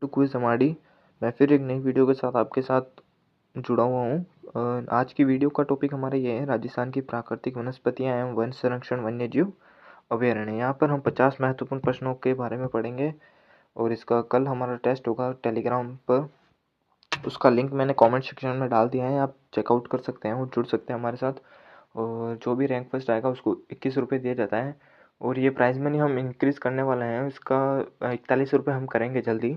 तो क्विज हमारी मैं फिर एक नई वीडियो के साथ आपके साथ जुड़ा हुआ हूँ। आज की वीडियो का टॉपिक हमारा ये है राजस्थान की प्राकृतिक वनस्पतियाँ एवं वन संरक्षण वन्यजीव अभयारण्य। यहाँ पर हम 50 महत्वपूर्ण प्रश्नों के बारे में पढ़ेंगे और इसका कल हमारा टेस्ट होगा टेलीग्राम पर। उसका लिंक मैंने कमेंट सेक्शन में डाल दिया है, आप चेकआउट कर सकते हैं और जुड़ सकते हैं हमारे साथ। और जो भी रैंक फर्स्ट आएगा उसको 21 रुपये दिया जाता है और ये प्राइज़ मनी हम इंक्रीज़ करने वाले हैं, इसका 41 रुपये हम करेंगे जल्दी।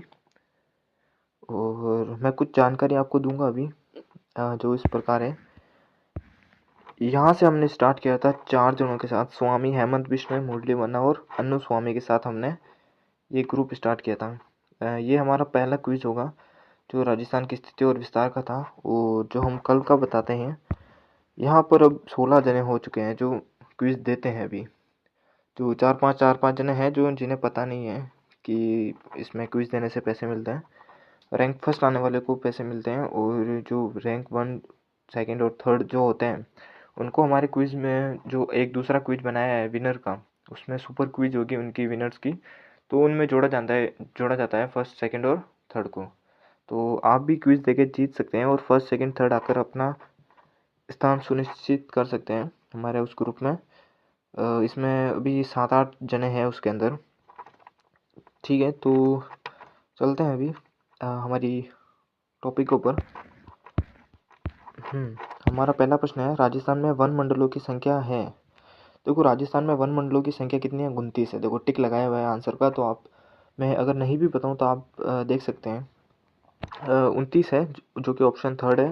और मैं कुछ जानकारी आपको दूंगा अभी, जो इस प्रकार है। यहाँ से हमने स्टार्ट किया था 4 जनों के साथ, स्वामी हेमंत बिश्नोई, मुरली मन्ना और अन्नू स्वामी के साथ हमने ये ग्रुप स्टार्ट किया था। ये हमारा पहला क्विज होगा जो राजस्थान की स्थिति और विस्तार का था, और जो हम कल का बताते हैं। यहाँ पर अब 16 जने हो चुके हैं जो क्विज देते हैं अभी। जो चार पाँच जने हैं जो जिन्हें पता नहीं है कि इसमें क्विज देने से पैसे मिलते हैं। रैंक फर्स्ट आने वाले को पैसे मिलते हैं और जो रैंक 1, सेकंड और थर्ड जो होते हैं उनको हमारे क्विज में जो एक दूसरा क्विज बनाया है विनर का, उसमें सुपर क्विज होगी उनकी विनर्स की, तो उनमें जोड़ा जाता है फर्स्ट, सेकंड और थर्ड को। तो आप भी क्विज देके जीत सकते हैं और फर्स्ट, सेकंड, थर्ड आकर अपना स्थान सुनिश्चित कर सकते हैं हमारे उस ग्रुप में। इसमें अभी 7-8 जने हैं उसके अंदर। ठीक है, तो चलते हैं अभी हमारी टॉपिक के ऊपर। हमारा पहला प्रश्न है, राजस्थान में वन मंडलों की संख्या है। देखो, राजस्थान में वन मंडलों की संख्या कितनी है? 29 है। देखो टिक लगाया हुआ है आंसर का, तो आप, मैं अगर नहीं भी बताऊं तो आप देख सकते हैं। 29 है, जो कि ऑप्शन थर्ड है।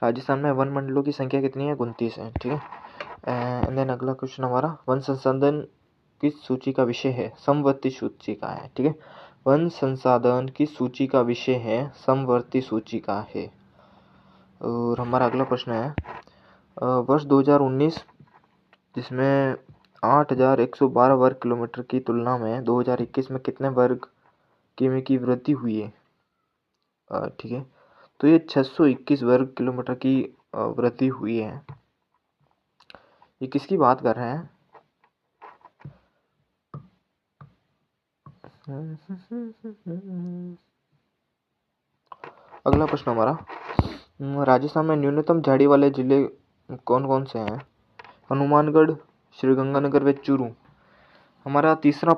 राजस्थान में वन मंडलों की संख्या कितनी है? 29 है। ठीक है। एंड देन अगला क्वेश्चन हमारा, वन संसाधन की सूची का विषय है, समवर्ती सूची का है। ठीक है, वन संसाधन की सूची का विषय है, समवर्ती सूची का है। और हमारा अगला प्रश्न है, वर्ष 2019 जिसमें 8,112 वर्ग किलोमीटर की तुलना में 2021 में कितने वर्ग किमी की वृद्धि हुई है? ठीक है, तो ये 621 वर्ग किलोमीटर की वृद्धि हुई है। ये किसकी बात कर रहे हैं? अगला प्रश्न हमारा, राजस्थान में न्यूनतम झाड़ी वाले जिले कौन कौन से हैं? हनुमानगढ़, श्रीगंगानगर व चूरू। हमारा तीसरा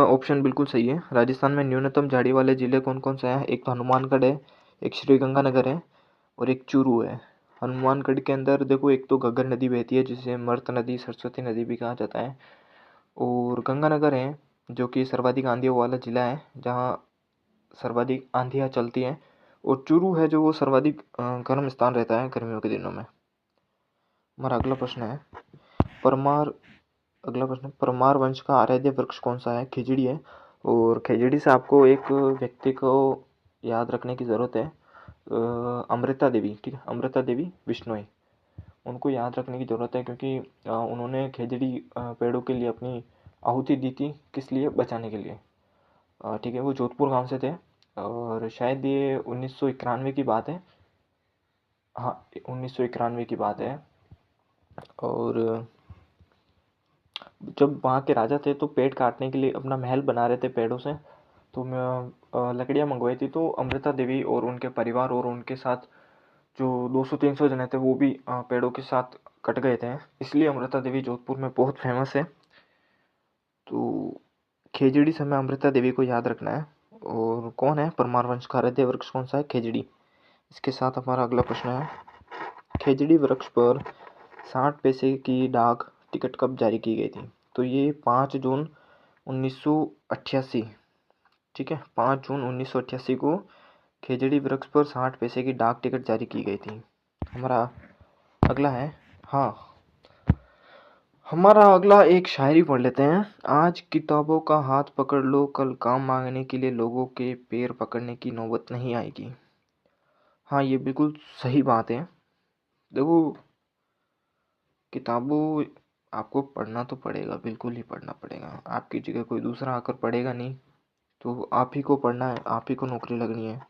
ऑप्शन बिल्कुल सही है। राजस्थान में न्यूनतम झाड़ी वाले जिले कौन कौन से हैं? एक तो हनुमानगढ़ है, एक श्रीगंगानगर है और एक चूरू है। हनुमानगढ़ के अंदर देखो, एक तो घग्गर नदी बहती है जिसे मर्त नदी, सरस्वती नदी भी कहा जाता है, और गंगानगर है जो कि सर्वाधिक आंधियों वाला जिला है जहाँ सर्वाधिक आंधियाँ चलती हैं, और चूरू है जो वो सर्वाधिक गर्म स्थान रहता है गर्मियों के दिनों में। हमारा अगला प्रश्न है, परमार वंश का आराध्य वृक्ष कौन सा है? खिजड़ी है। और खिजड़ी से आपको एक व्यक्ति को याद रखने की ज़रूरत है, अमृता देवी। ठीक है, अमृता देवी बिश्नोई, उनको याद रखने की ज़रूरत है क्योंकि उन्होंने खिजड़ी पेड़ों के लिए अपनी आहुति दी थी। किस लिए? बचाने के लिए। ठीक है, वो जोधपुर गांव से थे और शायद ये 1991 की बात है। हाँ, 1991 की बात है। और जब वहाँ के राजा थे तो पेड़ काटने के लिए अपना महल बना रहे थे पेड़ों से, तो मैं लकड़ियाँ मंगवाई थी, तो अमृता देवी और उनके परिवार और उनके साथ जो 200-300 जने थे वो भी पेड़ों के साथ कट गए थे। इसलिए अमृता देवी जोधपुर में बहुत फेमस है। तो खेजड़ी से हमें अमृता देवी को याद रखना है। और कौन है परमार वंश का आराध्य वृक्ष? कौन सा है? खेजड़ी। इसके साथ हमारा अगला प्रश्न है, खेजड़ी वृक्ष पर 60 पैसे की डाक टिकट कब जारी की गई थी? तो ये 5 जून 1988। ठीक है, 5 जून 1988 को खेजड़ी वृक्ष पर 60 पैसे की डाक टिकट जारी की गई थी। हमारा अगला है, हमारा अगला एक शायरी पढ़ लेते हैं। आज किताबों का हाथ पकड़ लो, कल काम मांगने के लिए लोगों के पैर पकड़ने की नौबत नहीं आएगी। हाँ, ये बिल्कुल सही बात है। देखो, किताबों आपको पढ़ना तो पड़ेगा, बिल्कुल ही पढ़ना पड़ेगा। आपकी जगह कोई दूसरा आकर पढ़ेगा नहीं, तो आप ही को पढ़ना है, आप ही को नौकरी लगनी है।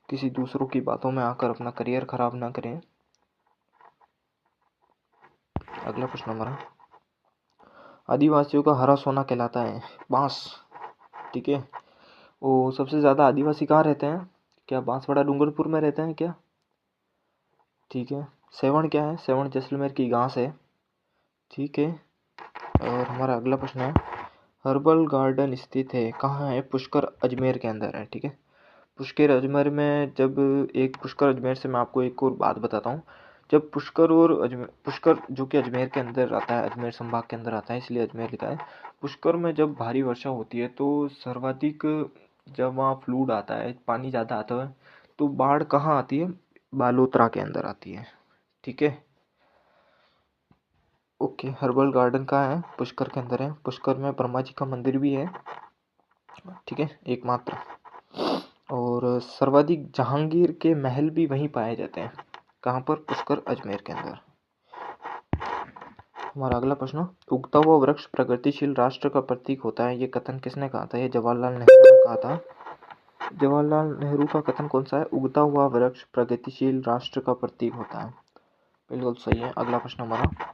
किसी दूसरों की बातों में आकर अपना करियर खराब ना करें। अगला प्रश्न हमारा, आदिवासियों का हरा सोना कहलाता है बांस। ठीक है। और सबसे ज़्यादा आदिवासी कहाँ रहते हैं? क्या बांसवाड़ा डूंगरपुर में रहते हैं क्या? ठीक है। सेवण क्या है? सेवण जैसलमेर की घास है। ठीक है। और हमारा अगला प्रश्न है, हर्बल गार्डन स्थित है कहाँ है? पुष्कर अजमेर के अंदर है। ठीक है। पुष्कर अजमेर में जब एक पुष्कर अजमेर से मैं आपको एक और बात बताता हूँ। जब पुष्कर और अजमेर, पुष्कर जो कि अजमेर के अंदर आता है, अजमेर संभाग के अंदर आता है, इसलिए अजमेर लिखा है। पुष्कर में जब भारी वर्षा होती है तो सर्वाधिक, जब वहाँ फ्लूड आता है, पानी ज़्यादा आता है, तो बाढ़ कहाँ आती है? बालोतरा के अंदर आती है। ठीक है। ओके। हर्बल गार्डन कहाँ है? पुष्कर के अंदर है। पुष्कर में ब्रह्मा जी का मंदिर भी है। ठीक है, एकमात्र। और सर्वाधिक जहांगीर के महल भी वहीं पाए जाते हैं। कहाँ पर? पुष्कर अजमेर के अंदर। हमारा अगला प्रश्न, उगता हुआ वृक्ष प्रगतिशील राष्ट्र का प्रतीक होता है, ये कथन किसने कहा था? ये जवाहरलाल नेहरू ने कहा था। जवाहरलाल नेहरू का कथन कौन सा है? उगता हुआ वृक्ष प्रगतिशील राष्ट्र का प्रतीक होता है। बिल्कुल सही है। अगला प्रश्न हमारा,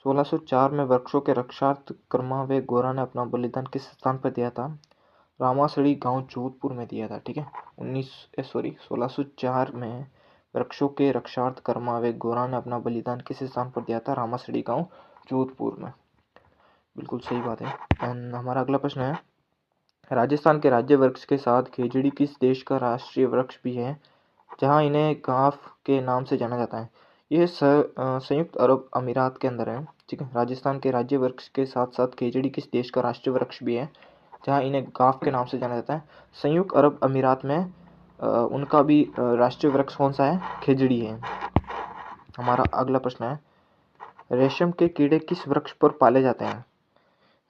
1604 में वृक्षों के रक्षार्थ कर्मावे गोरा ने अपना बलिदान किस स्थान पर दिया था? रामासड़ी गांव जोधपुर में दिया था। ठीक है। 1604 में वृक्षों के रक्षार्थ कर्मावे गोरा ने अपना बलिदान किस स्थान पर दिया था? रामासड़ी गांव जोधपुर में। बिल्कुल सही बात है। एंड हमारा अगला प्रश्न है, राजस्थान के राज्य वृक्ष के साथ खेजड़ी किस देश का राष्ट्रीय वृक्ष भी है, जहां इन्हें गाफ के नाम से जाना जाता है? यह संयुक्त अरब अमीरात के अंदर है। ठीक है। राजस्थान के राज्य वृक्ष के साथ साथ खेजड़ी किस देश का राष्ट्रीय वृक्ष भी है, जहां इन्हें गाफ के नाम से जाना जाता है? संयुक्त अरब अमीरात में उनका भी राष्ट्रीय वृक्ष कौन सा है? खेजड़ी है। हमारा अगला प्रश्न है, रेशम के कीड़े किस वृक्ष पर पाले जाते हैं?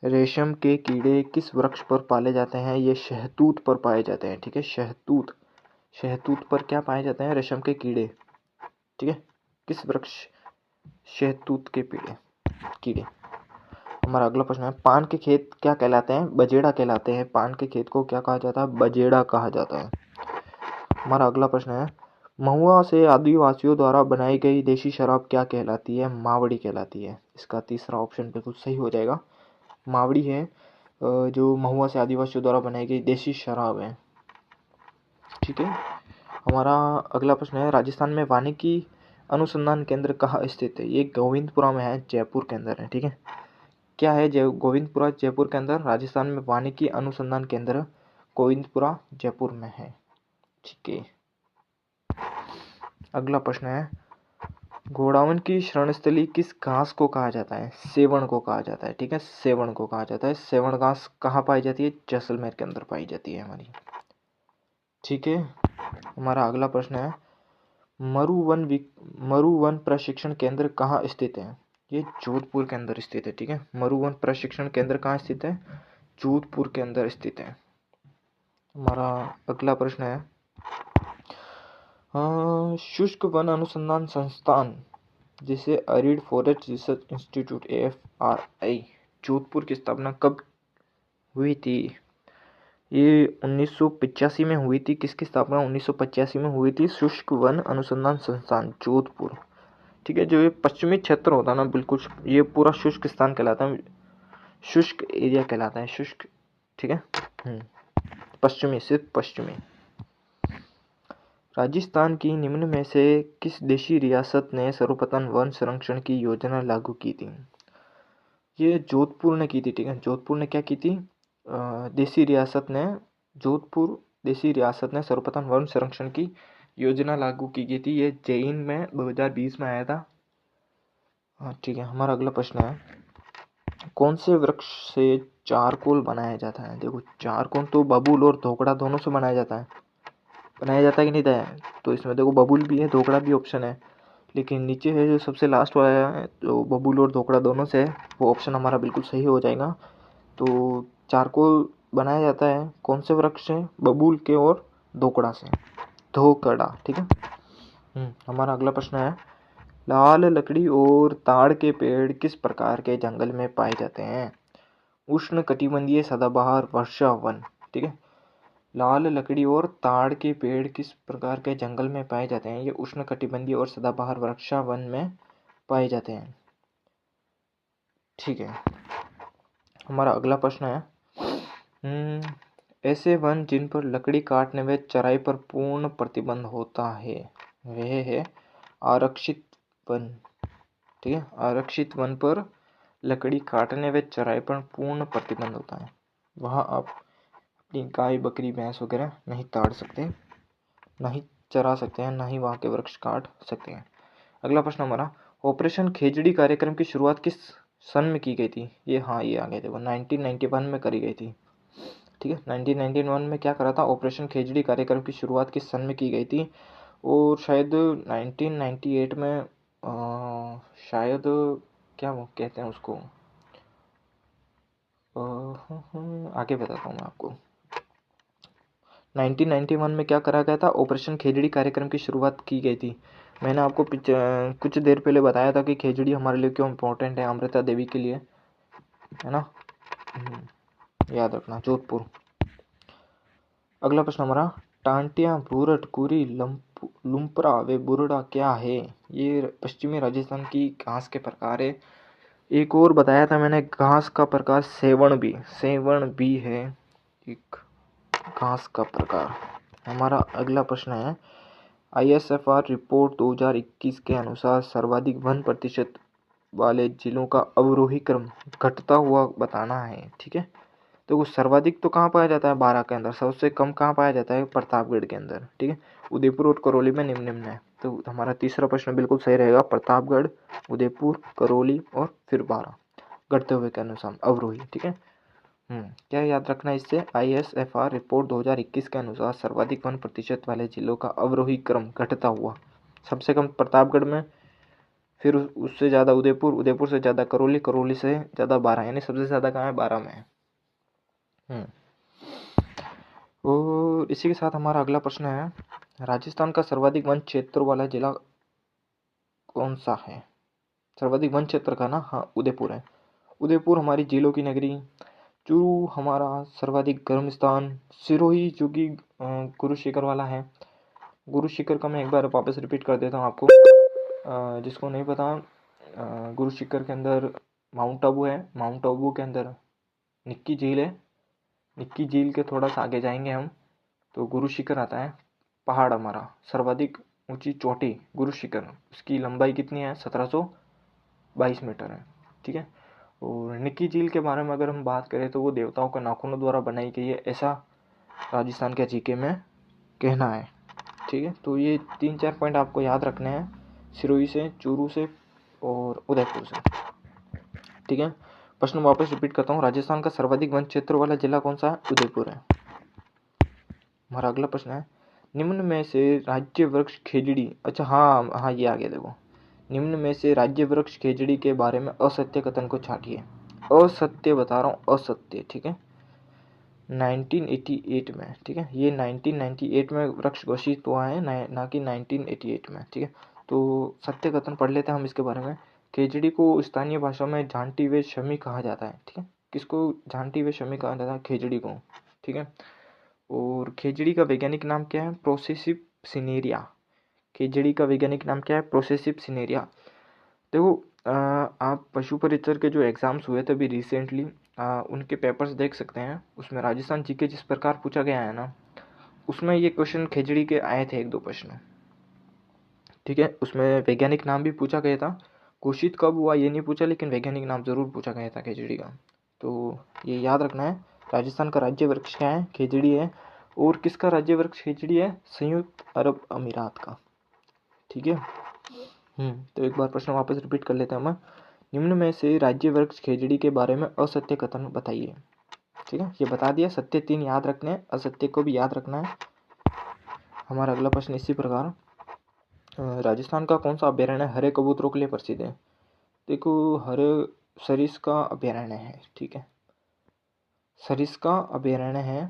रेशम के कीड़े किस वृक्ष पर पाले जाते हैं? ये शहतूत पर पाए जाते हैं। ठीक है। शहतूत, शहतूत पर क्या पाए जाते हैं? रेशम के कीड़े। ठीक है। किस वृक्ष? शहतूत के कीड़े। हमारा अगला प्रश्न है, पान के खेत क्या कहलाते हैं? बजेड़ा कहलाते हैं। पान के खेत को क्या कहा जाता है? बजेड़ा कहा जाता है। हमारा अगला प्रश्न है, महुआ से आदिवासियों द्वारा बनाई गई देशी शराब क्या कहलाती है? मावड़ी कहलाती है। इसका तीसरा ऑप्शन बिल्कुल सही हो जाएगा। मावड़ी है जो महुआ से आदिवासियों द्वारा बनाई गई देशी शराब है। ठीक है। हमारा अगला प्रश्न है, राजस्थान में वानिकी अनुसंधान केंद्र कहाँ स्थित है? ये गोविंदपुरा में है, जयपुर के अंदर है। ठीक है। क्या है? गोविंदपुरा जयपुर के अंदर। राजस्थान में वानिकी अनुसंधान केंद्र गोविंदपुरा जयपुर में है। ठीक है। अगला प्रश्न है, घोड़ावन की शरणस्थली किस घास को कहा जाता है? सेवण को कहा जाता है। ठीक है। सेवण को कहा जाता है। सेवण घास कहाँ पाई जाती है? जैसलमेर के अंदर पाई जाती है हमारी। ठीक है। हमारा अगला प्रश्न है, मरुवन प्रशिक्षण केंद्र कहाँ स्थित है? ये जोधपुर के अंदर स्थित है। ठीक है। मरुवन प्रशिक्षण केंद्र कहाँ स्थित है? जोधपुर के अंदर स्थित है। हमारा अगला प्रश्न है, शुष्क वन अनुसंधान संस्थान जिसे arid forest research institute AFRI Jodhpur की स्थापना कब हुई थी? ये 1985 में हुई थी। किसकी स्थापना 1985 में हुई थी? शुष्क वन अनुसंधान संस्थान जोधपुर। ठीक है। जो ये पश्चिमी क्षेत्र होता है ना, बिल्कुल ये पूरा शुष्क स्थान कहलाता है, शुष्क एरिया कहलाता है, शुष्क। ठीक है। पश्चिमी, सिर्फ पश्चिमी। राजस्थान की निम्न में से किस देशी रियासत ने सर्वप्रथम वन संरक्षण की योजना लागू की थी? ये जोधपुर ने की थी। ठीक है। जोधपुर ने क्या की थी? देशी रियासत ने, जोधपुर देशी रियासत ने सर्वप्रथम वन संरक्षण की योजना लागू की गई थी। ये जैन में 2020 में आया था। हाँ, ठीक है। हमारा अगला प्रश्न है, कौन से वृक्ष से चारकोल बनाया जाता है? देखो, चारकोल तो बबूल और धोकड़ा दोनों से बनाया जाता है। बनाया जाता है कि नहीं था? तो इसमें देखो, बबूल भी है, धोकड़ा भी ऑप्शन है, लेकिन नीचे है जो सबसे लास्ट वाला है, जो बबूल और धोकड़ा दोनों से है, वो ऑप्शन हमारा बिल्कुल सही हो जाएगा। तो चारकोल बनाया जाता है कौन से वृक्ष से? बबूल के और धोकड़ा से, धोकड़ा। ठीक है। हमारा अगला प्रश्न है, लाल लकड़ी और ताड़ के पेड़ किस प्रकार के जंगल में पाए जाते हैं? उष्ण कटिबंधीय सदाबहार वर्षा वन। ठीक है। लाल लकड़ी और ताड़ के पेड़ किस प्रकार के जंगल में पाए जाते हैं? ये उष्ण कटिबंधीय और सदाबहार वर्षा वन में पाए जाते हैं। ठीक है। हमारा अगला प्रश्न है, ऐसे वन जिन पर लकड़ी काटने व चराई पर पूर्ण प्रतिबंध होता है वह है आरक्षित वन। ठीक है, आरक्षित वन पर लकड़ी काटने व चराई पर पूर्ण प्रतिबंध होता है। वहाँ आप अपनी गाय बकरी भैंस वगैरह नहीं ताड़ सकते, ना ही चरा सकते हैं, ना ही वहाँ के वृक्ष काट सकते हैं। अगला प्रश्न हमारा, ऑपरेशन खेजड़ी कार्यक्रम की शुरुआत किस सन में की गई थी? ये आ गए थे वो 1991 में करी गई थी। ठीक है, 1991 में क्या करा था? ऑपरेशन खेजड़ी कार्यक्रम की शुरुआत किस सन में की गई थी? और शायद 1998 में शायद क्या वो कहते हैं उसको, आगे बताता हूँ मैं आपको। 1991 में क्या करा गया था? ऑपरेशन खेजड़ी कार्यक्रम की शुरुआत की गई थी। मैंने आपको कुछ देर पहले बताया था कि खेजड़ी हमारे लिए क्यों इम्पोर्टेंट है, अमृता देवी के लिए, है ना। याद रखना, जोधपुर। अगला प्रश्न हमारा, टांटिया, भूरट, कुरी, लुम्परा व बुरड़ा क्या है? ये पश्चिमी राजस्थान की घास के प्रकार है। एक और बताया था मैंने घास का प्रकार सेवण भी है एक घास का प्रकार। हमारा अगला प्रश्न है, ISFR रिपोर्ट 2021 के अनुसार सर्वाधिक वन प्रतिशत वाले जिलों का अवरोही क्रम घटता हुआ बताना है। ठीक है, तो वो सर्वाधिक तो कहाँ पाया जाता है? 12 के अंदर। सबसे कम कहाँ पाया जाता है? प्रतापगढ़ के अंदर। ठीक है, उदयपुर और करौली में निम्न निम्न है। तो हमारा तीसरा प्रश्न बिल्कुल सही रहेगा, प्रतापगढ़, उदयपुर, करौली और फिर 12 घटते हुए के अनुसार अवरोही। ठीक है, क्या याद रखना है इससे? ISFR रिपोर्ट 2021 के अनुसार सर्वाधिक 1% वाले जिलों का अवरोही क्रम घटता हुआ। सबसे कम प्रतापगढ़ में, फिर उससे ज़्यादा उदयपुर, उदयपुर से ज़्यादा करौली, करौली से ज़्यादा 12, यानी सबसे ज़्यादा कहाँ है? 12 में है। और इसी के साथ हमारा अगला प्रश्न है, राजस्थान का सर्वाधिक वन क्षेत्र वाला जिला कौन सा है? सर्वाधिक वन क्षेत्र का ना, हाँ, उदयपुर है। उदयपुर हमारी झीलों की नगरी, चूरू हमारा सर्वाधिक गर्म स्थान, सिरोही जो कि गुरु शिखर वाला है। गुरु शिखर का मैं एक बार वापस रिपीट कर देता हूँ आपको, जिसको नहीं पता। गुरु शिखर के अंदर माउंट आबू है, माउंट आबू के अंदर निक्की झील है, निक्की झील के थोड़ा सा आगे जाएंगे हम तो गुरु शिखर आता है। पहाड़ हमारा सर्वाधिक ऊंची चोटी गुरु शिखर, उसकी लंबाई कितनी है? 1722 मीटर है। ठीक है, और निक्की झील के बारे में अगर हम बात करें तो वो देवताओं के नाखूनों द्वारा बनाई गई है, ऐसा राजस्थान के जीके में कहना है। ठीक है, तो ये 3-4 पॉइंट आपको याद रखने हैं, सिरोही से, चूरू से और उदयपुर से। ठीक है, प्रश्न वापस रिपीट करता हूँ, राजस्थान का सर्वाधिक वन क्षेत्र वाला जिला कौन सा है? उदयपुर है। हमारा अगला प्रश्न है, निम्न में से राज्य वृक्ष खेजड़ी, अच्छा हाँ ये आ गया देखो, निम्न में से राज्य वृक्ष खेजड़ी के बारे में असत्य कथन को छांटिए। असत्य बता रहा हूँ, असत्य। ठीक है, 1988 में, ठीक है, ये 1998 में वृक्ष घोषित हुआ है, ना कि 1988 में। ठीक है, तो सत्य कथन पढ़ लेते हैं हम इसके बारे में। खेजड़ी को स्थानीय भाषा में झांटी व शमी कहा जाता है। ठीक है, किसको झांटी व शमी कहा जाता है? खेजड़ी को। ठीक है, और खेजड़ी का वैज्ञानिक नाम क्या है? प्रोसेसिव सिनेरिया। खेजड़ी का वैज्ञानिक नाम क्या है? प्रोसेसिव सिनेरिया। देखो, आप पशु परिचर के जो एग्जाम्स हुए थे अभी रिसेंटली, उनके पेपर्स देख सकते हैं। उसमें राजस्थान जीके जिस प्रकार पूछा गया है ना, उसमें ये क्वेश्चन खेजड़ी के आए थे 1-2 प्रश्न। ठीक है, उसमें वैज्ञानिक नाम भी पूछा गया था, घोषित कब हुआ ये नहीं पूछा, लेकिन वैज्ञानिक नाम जरूर पूछा गया था खेजड़ी का। तो ये याद रखना है, राजस्थान का राज्य वृक्ष क्या है? खेजड़ी है। और किसका राज्य वृक्ष खेजड़ी है? संयुक्त अरब अमीरात का। ठीक है, तो एक बार प्रश्न वापस रिपीट कर लेते हैं हम। निम्न में से राज्य वृक्ष खेजड़ी के बारे में असत्य कथन बताइए। ठीक है, ये बता दिया, सत्य 3 याद रखने हैं, असत्य को भी याद रखना है। हमारा अगला प्रश्न इसी प्रकार, राजस्थान का कौन सा अभ्यारण्य हरे कबूतरों के लिए प्रसिद्ध है? देखो, हरे सरिस्का अभ्यारण्य है। ठीक है, सरिस्का अभ्यारण्य है,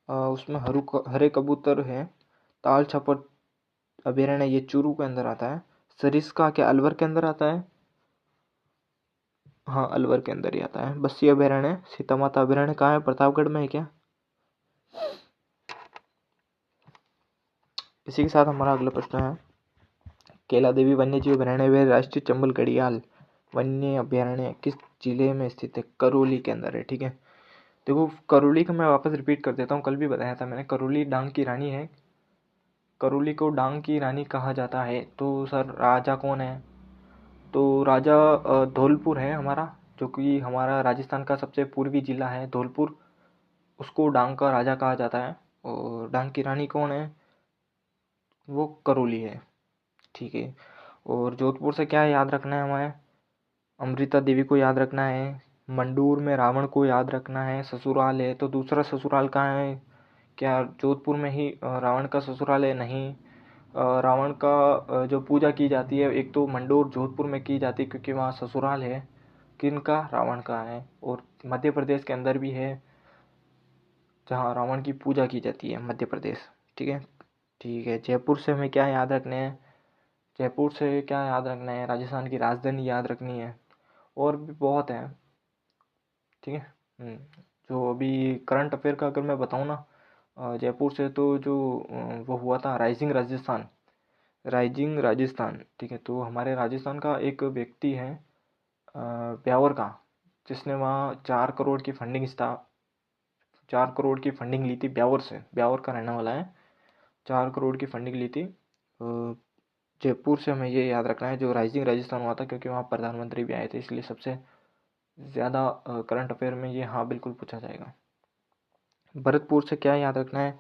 उसमें हरे कबूतर है। ताल छपर अभ्यारण्य ये चूरू के अंदर आता है। सरिस्का क्या अलवर के अंदर आता है? हाँ, अलवर के अंदर ही आता है। बस्सी अभ्यारण्य, सीता माता अभ्यारण्य कहाँ है? प्रतापगढ़ में है क्या? इसी के साथ हमारा अगला प्रश्न है, केला देवी वन्य जीव अभ्यारण्य व राष्ट्रीय चंबल घड़ियाल वन्य अभ्यारण्य किस जिले में स्थित है? करौली के अंदर है। ठीक है, देखो करौली का मैं वापस रिपीट कर देता हूँ, कल भी बताया था मैंने, करौली डांग की रानी है। करौली को डांग की रानी कहा जाता है। तो सर राजा कौन है? तो राजा धौलपुर है हमारा, जो कि हमारा राजस्थान का सबसे पूर्वी जिला है धौलपुर, उसको डांग का राजा कहा जाता है। और डांग की रानी कौन है? वो करौली है। ठीक है। और जोधपुर से क्या याद रखना है हमें? अमृता देवी को याद रखना है। मंडूर में रावण को याद रखना है, ससुराल है। तो दूसरा ससुराल कहाँ है? क्या जोधपुर में ही रावण का ससुराल है? नहीं। रावण का जो पूजा की जाती है, एक तो मंडोर जोधपुर में की जाती है क्योंकि वहाँ ससुराल है किनका? रावण का है। और मध्य प्रदेश के अंदर भी है जहाँ रावण की पूजा की जाती है, मध्य प्रदेश। ठीक है। ठीक है। जयपुर से हमें क्या याद रखने हैं? जयपुर से क्या याद रखना है? राजस्थान की राजधानी याद रखनी है। और भी बहुत है। ठीक है। जो अभी करंट अफेयर का अगर मैं बताऊँ ना, जयपुर से तो जो वो हुआ था राइजिंग राजस्थान, राइजिंग राजस्थान। ठीक है। तो हमारे राजस्थान का एक व्यक्ति है ब्यावर का, जिसने वहाँ 4 करोड़ की फंडिंग 4 करोड़ की फंडिंग ली थी ब्यावर से। ब्यावर का रहने वाला है। 4 करोड़ की फंडिंग ली थी। जयपुर से हमें ये याद रखना है जो राइजिंग राजस्थान हुआ था, क्योंकि वहाँ प्रधानमंत्री भी आए थे, इसलिए सबसे ज़्यादा करंट अफेयर में ये हाँ बिल्कुल पूछा जाएगा। भरतपुर से क्या याद रखना है?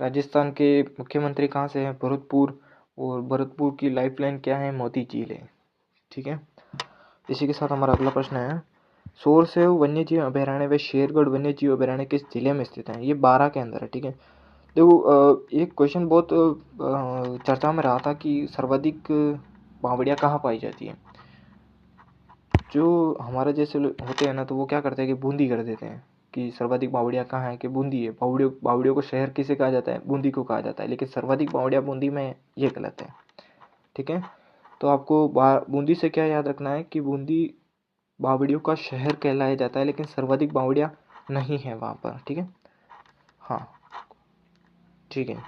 राजस्थान के मुख्यमंत्री कहाँ से हैं? भरतपुर। और भरतपुर की लाइफलाइन क्या है? मोती झील है। ठीक है। इसी के साथ हमारा अगला प्रश्न है, सोरसेव वन्यजीव अभयारण्य व शेरगढ़ वन्यजीव अभयारण्य किस जिले में स्थित है? ये 12 के अंदर है। ठीक है। देखो एक क्वेश्चन बहुत चर्चा में रहा था कि सर्वाधिक बावड़ियाँ कहाँ पाई जाती है। जो हमारे जैसे होते हैं ना, तो वो क्या करते हैं कि बूंदी कर देते हैं कि सर्वाधिक बावड़ियाँ कहाँ है, कि बूंदी है। बावड़ियों को शहर किसे कहा जाता है? बूंदी को कहा जाता है। लेकिन सर्वाधिक बावड़ियाँ बूंदी में, ये गलत है। ठीक है। तो आपको बूंदी से क्या याद रखना है कि बूंदी बावड़ियों का शहर कहलाया जाता है, लेकिन सर्वाधिक बावड़ियाँ नहीं है वहाँ पर। ठीक है। हाँ। ठीक है।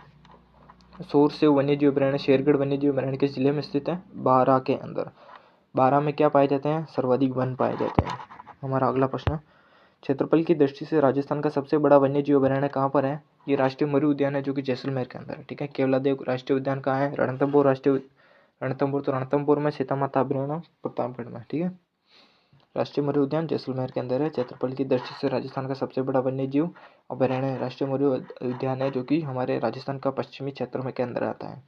सोरसेव वन्यजीव अभयारण्य शेरगढ़ वन्यजीव अभयारण्य किस जिले में स्थित है? 12 के अंदर। 12 में क्या पाए जाते हैं? सर्वाधिक वन पाए जाते हैं। हमारा अगला प्रश्न, क्षेत्रफल की दृष्टि से राजस्थान का सबसे बड़ा वन्यजीव अभयारण्य कहाँ पर है? ये राष्ट्रीय मरु उद्यान है, जो कि जैसलमेर के अंदर है। ठीक है। केवलादेव राष्ट्रीय उद्यान कहाँ है? रणथंभौर राष्ट्रीय रणथंभौर तो रणथंभौर में, सीता माता अभयारण्य प्रतापगढ़ में। ठीक है। राष्ट्रीय मरु उद्यान जैसलमेर के अंदर है। क्षेत्रफल की दृष्टि से राजस्थान का सबसे बड़ा वन्यजीव अभयारण्य राष्ट्रीय मरु उद्यान है, जो कि हमारे राजस्थान का पश्चिमी क्षेत्र में के अंदर आता है।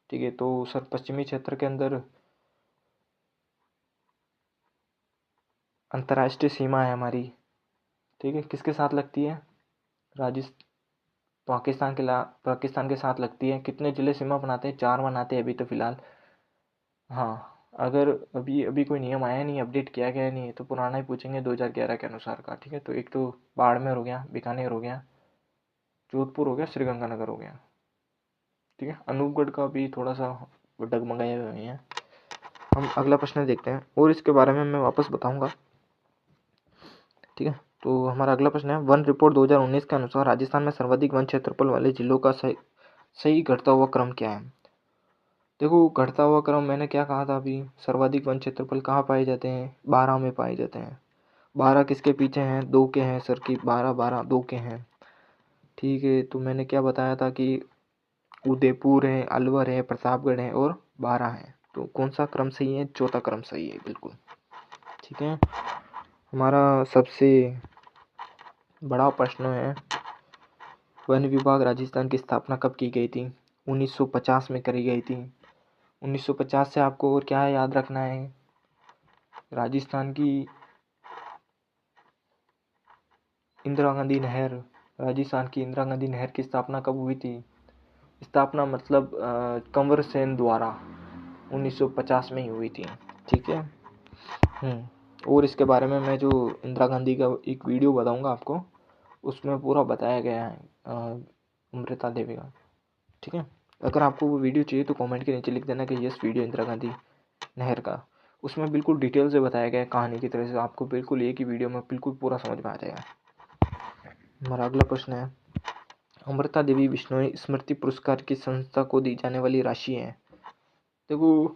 ठीक है। तो सर पश्चिमी क्षेत्र के अंदर अंतर्राष्ट्रीय सीमा है हमारी। ठीक है। किसके साथ लगती है? राजस्थान पाकिस्तान के साथ लगती है। कितने जिले सीमा बनाते हैं? 4 बनाते हैं अभी तो फिलहाल। हाँ। अगर अभी अभी कोई नियम आया नहीं, अपडेट किया गया नहीं है, तो पुराना ही पूछेंगे 2011 के अनुसार का। ठीक है। तो एक तो बाड़मेर हो गया, बीकानेर हो गया, जोधपुर हो गया, श्रीगंगानगर हो गया। ठीक है। अनूपगढ़ का भी थोड़ा सा डगमगाए हुए हैं। हम अगला प्रश्न देखते हैं और इसके बारे में मैं वापस बताऊंगा। ठीक है। तो हमारा अगला प्रश्न है, वन रिपोर्ट 2019 के अनुसार राजस्थान में सर्वाधिक वन क्षेत्रफल वाले जिलों का सही घटता हुआ क्रम क्या है? देखो घटता हुआ क्रम मैंने क्या कहा था अभी, सर्वाधिक वन क्षेत्रफल कहाँ पाए जाते हैं? 12 में पाए जाते हैं। 12 किसके पीछे हैं? 2 के हैं सर की, 12 2 के हैं। ठीक है। तो मैंने क्या बताया था कि उदयपुर है, अलवर है, प्रतापगढ़ है और 12 है। तो कौन सा क्रम सही है? चौथा क्रम सही है बिल्कुल। ठीक है। हमारा सबसे बड़ा प्रश्न है, वन विभाग राजस्थान की स्थापना कब की गई थी? 1950 में करी गई थी। 1950 से आपको और क्या याद रखना है? राजस्थान की इंदिरा गांधी नहर, राजस्थान की इंदिरा गांधी नहर की स्थापना कब हुई थी? स्थापना मतलब कंवर सेन द्वारा 1950 में ही हुई थी। ठीक है। और इसके बारे में मैं जो इंदिरा गांधी का एक वीडियो बताऊंगा आपको, उसमें पूरा बताया गया है अमृता देवी का। ठीक है। अगर आपको वो वीडियो चाहिए तो कमेंट के नीचे लिख देना कि यस वीडियो इंदिरा गांधी नहर का। उसमें बिल्कुल डिटेल से बताया गया है कहानी की तरह से, आपको बिल्कुल एक ही वीडियो में बिल्कुल पूरा समझ में आ जाएगा। हमारा अगला प्रश्न है, अमृता देवी बिश्नोई स्मृति पुरस्कार की संस्था को दी जाने वाली राशि है? देखो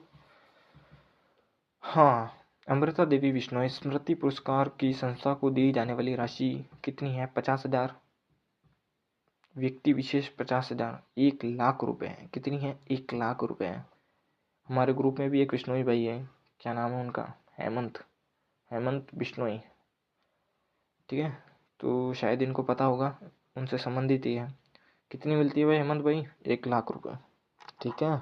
हाँ, अमृता देवी बिश्नोई स्मृति पुरस्कार की संस्था को दी जाने वाली राशि कितनी है? 50,000। व्यक्ति विशेष 50,000। 1,00,000 रुपए है। कितनी है? 1,00,000 रुपए है। हमारे ग्रुप में भी एक बिश्नोई भाई है, क्या नाम है उनका? हेमंत बिश्नोई, ठीक है। तो शायद इनको पता होगा, उनसे संबंधित ही है। कितनी मिलती है भाई हेमंत भाई? 1,00,000 रुपए, ठीक है।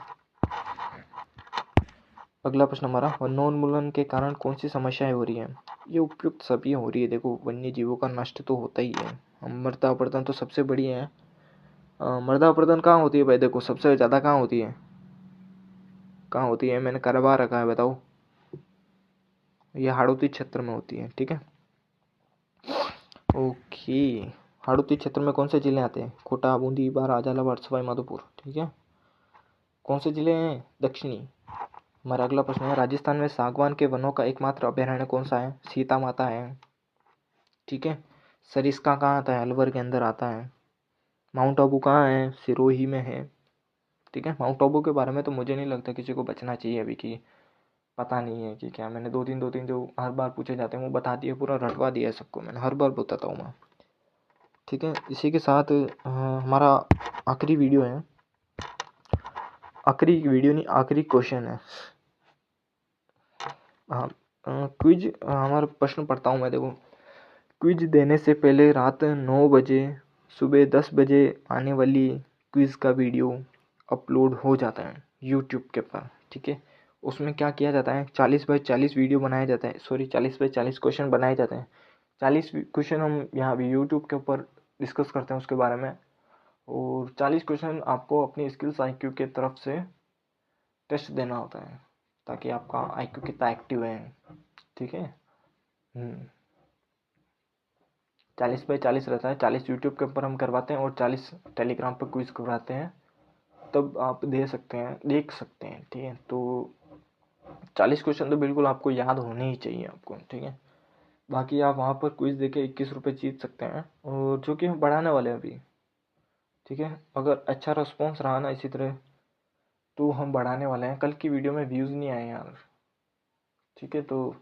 अगला प्रश्न हमारा, वनोन्मूलन के कारण कौन सी समस्याएं हो रही है? ये उपयुक्त सभी हो रही है। देखो, वन्य जीवों का नष्ट तो होता ही है। मृदा अपरदन तो सबसे बड़ी है। मृदा अपरदन कहाँ होती है भाई? देखो, सबसे ज्यादा कहाँ होती है? कहाँ होती है? मैंने करवा रखा है, बताओ। ये हाड़ौती क्षेत्र में होती है, ठीक है। ओके, हाड़ौती क्षेत्र में कौन से जिले आते हैं? कोटा, बूंदी, बारा, झालावाड़, सवाई माधोपुर, ठीक है। कौन से जिले हैं? दक्षिणी। हमारा अगला प्रश्न है, राजस्थान में सागवान के वनों का एकमात्र अभयारण्य कौन सा है? सीता माता है, ठीक है। सरिस्का कहाँ आता है? अलवर के अंदर आता है। माउंट आबू कहाँ है? सिरोही में है, ठीक है। माउंट आबू के बारे में तो मुझे नहीं लगता किसी को बचना चाहिए अभी की, पता नहीं है कि क्या। मैंने दो तीन जो हर बार पूछे जाते हैं वो बता दिए, पूरा रटवा दिया है सबको मैंने, हर बार बताता हूँ मैं, ठीक है। इसी के साथ हमारा आखिरी वीडियो है, आखिरी वीडियो नहीं, आखिरी क्वेश्चन है। हाँ, क्विज, हमारा प्रश्न पढ़ता हूँ मैं। देखो, क्विज देने से पहले रात 9 बजे, सुबह 10 बजे आने वाली क्विज का वीडियो अपलोड हो जाता है यूट्यूब के ऊपर, ठीक है। उसमें क्या किया जाता है? 40x40 वीडियो बनाया जाता है, सॉरी 40x40 क्वेश्चन बनाए जाते हैं। 40 क्वेश्चन हम यहाँ भी यूट्यूब के ऊपर डिस्कस करते हैं उसके बारे में, और 40 क्वेश्चन आपको अपनी स्किल्स IQ के तरफ से टेस्ट देना होता है, ताकि आपका IQ कितना एक्टिव है, ठीक है। 40x40 रहता है। 40 यूट्यूब के ऊपर हम करवाते हैं और 40 टेलीग्राम पर क्विज करवाते हैं, तब आप देख सकते हैं, ठीक है। तो 40 क्वेश्चन तो बिल्कुल आपको याद होने ही चाहिए आपको, ठीक है। बाकी आप वहाँ पर क्विज देके 21 रुपये जीत सकते हैं, और जो कि हम बढ़ाने वाले हैं अभी, ठीक है। अगर अच्छा रिस्पॉन्स रहा ना इसी तरह, तो हम बढ़ाने वाले हैं। कल की वीडियो में व्यूज़ नहीं आए यार, ठीक है। तो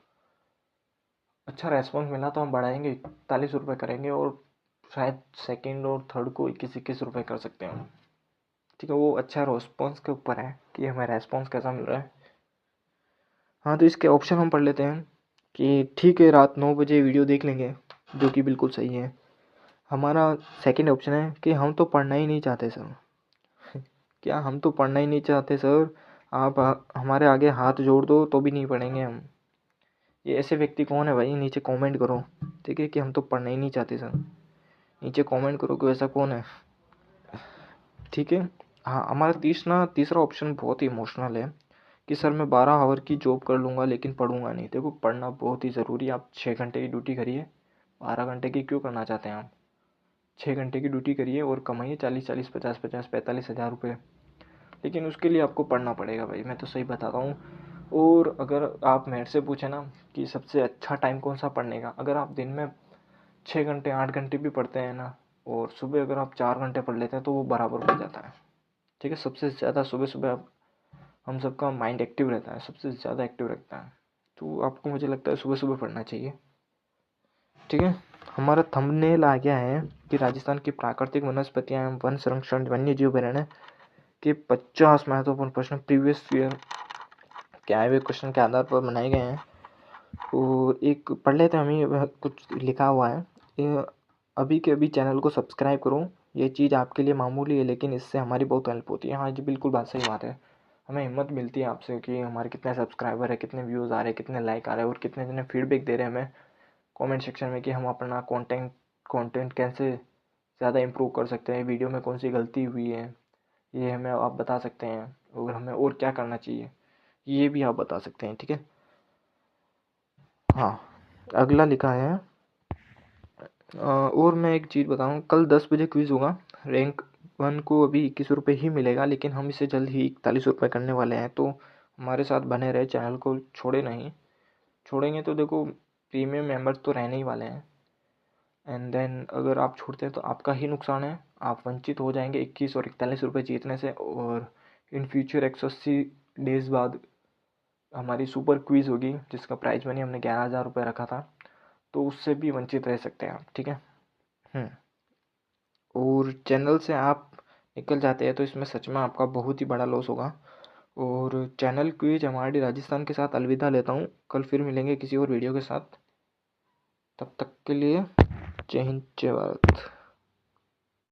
अच्छा रेस्पॉन्स मिला तो हम बढ़ाएंगे, 41 रुपये करेंगे, और शायद सेकंड और थर्ड को 21-21 रुपये कर सकते हैं, ठीक है। वो अच्छा रेस्पॉन्स के ऊपर है कि हमें रेस्पॉन्स कैसा मिल रहा है। हाँ, तो इसके ऑप्शन हम पढ़ लेते हैं कि ठीक है, रात 9 बजे वीडियो देख लेंगे, जो कि बिल्कुल सही है। हमारा सेकंड ऑप्शन है कि हम तो पढ़ना ही नहीं चाहते सर। क्या हम तो पढ़ना ही नहीं चाहते सर? आप हमारे आगे हाथ जोड़ दो तो भी नहीं पढ़ेंगे हम। ये ऐसे व्यक्ति कौन है भाई? नीचे कमेंट करो, ठीक है, कि हम तो पढ़ना ही नहीं चाहते सर। नीचे कमेंट करो कि ऐसा कौन है, ठीक है। हाँ, हमारा तीसरा ऑप्शन बहुत ही इमोशनल है कि सर मैं 12 आवर की जॉब कर लूँगा लेकिन पढ़ूंगा नहीं। देखो, पढ़ना बहुत ही ज़रूरी है। आप 6 घंटे की ड्यूटी करिए, 12 घंटे की क्यों करना चाहते हैं आप? 6 घंटे की ड्यूटी करिए और कमाइए 40-40, 50-50, 45,000 रुपये। लेकिन उसके लिए आपको पढ़ना पड़ेगा भाई, मैं तो सही बताता हूँ। और अगर आप मेरे से पूछे ना कि सबसे अच्छा टाइम कौन सा पढ़ने का, अगर आप दिन में 6 घंटे 8 घंटे भी पढ़ते हैं ना, और सुबह अगर आप 4 घंटे पढ़ लेते हैं, तो वो बराबर हो जाता है, ठीक है। सबसे ज़्यादा सुबह सुबह हम सबका माइंड एक्टिव रहता है, सबसे ज़्यादा एक्टिव रहता है। तो आपको, मुझे लगता है, सुबह सुबह पढ़ना चाहिए, ठीक है। हमारा थंबनेल आ गया है कि राजस्थान की प्राकृतिक वनस्पतियाँ एवं वन संरक्षण वन्य जीव अभयारण्य के 50 महत्वपूर्ण प्रश्न प्रीवियस ईयर के आए हुए क्वेश्चन के आधार पर बनाए गए हैं। और एक पढ़ लेते हैं, हमें कुछ लिखा हुआ है। ये अभी के अभी चैनल को सब्सक्राइब करो, ये चीज़ आपके लिए मामूली है लेकिन इससे हमारी बहुत हेल्प होती है। हाँ जी, बिल्कुल बात सही बात है। हमें हिम्मत मिलती है आपसे कि हमारे कितने सब्सक्राइबर है, कितने व्यूज़ आ रहे हैं, कितने लाइक आ रहे हैं, और कितने जने फीडबैक दे रहे हैं हमें कमेंट सेक्शन में कि हम अपना कंटेंट कैसे ज़्यादा इम्प्रूव कर सकते हैं, वीडियो में कौन सी गलती हुई है ये हमें आप बता सकते हैं, और हमें और क्या करना चाहिए ये भी आप बता सकते हैं, ठीक है। हाँ, अगला लिखा है, और मैं एक चीज़ बताऊँ, कल 10 बजे क्विज़ होगा। रैंक 1 को अभी 21 रुपये ही मिलेगा, लेकिन हम इसे जल्द ही 41 रुपये करने वाले हैं। तो हमारे साथ बने रहे, चैनल को छोड़े नहीं। छोड़ेंगे तो देखो, प्रीमियम मेंबर्स तो रहने ही वाले हैं, एंड देन अगर आप छोड़ते हैं तो आपका ही नुकसान है। आप वंचित हो जाएंगे 21 और 41 रुपये जीतने से, और इन फ्यूचर 180 डेज़ बाद हमारी सुपर क्विज़ होगी जिसका प्राइज मनी हमने 11,000 रुपये रखा था, तो उससे भी वंचित रह सकते हैं आप, ठीक है। और चैनल से आप निकल जाते हैं तो इसमें सच में आपका बहुत ही बड़ा लॉस होगा। और चैनल क्विज हमारी राजस्थान के साथ अलविदा लेता हूँ। कल फिर मिलेंगे किसी और वीडियो के साथ। तब तक के लिए जय हिंद जय भारत।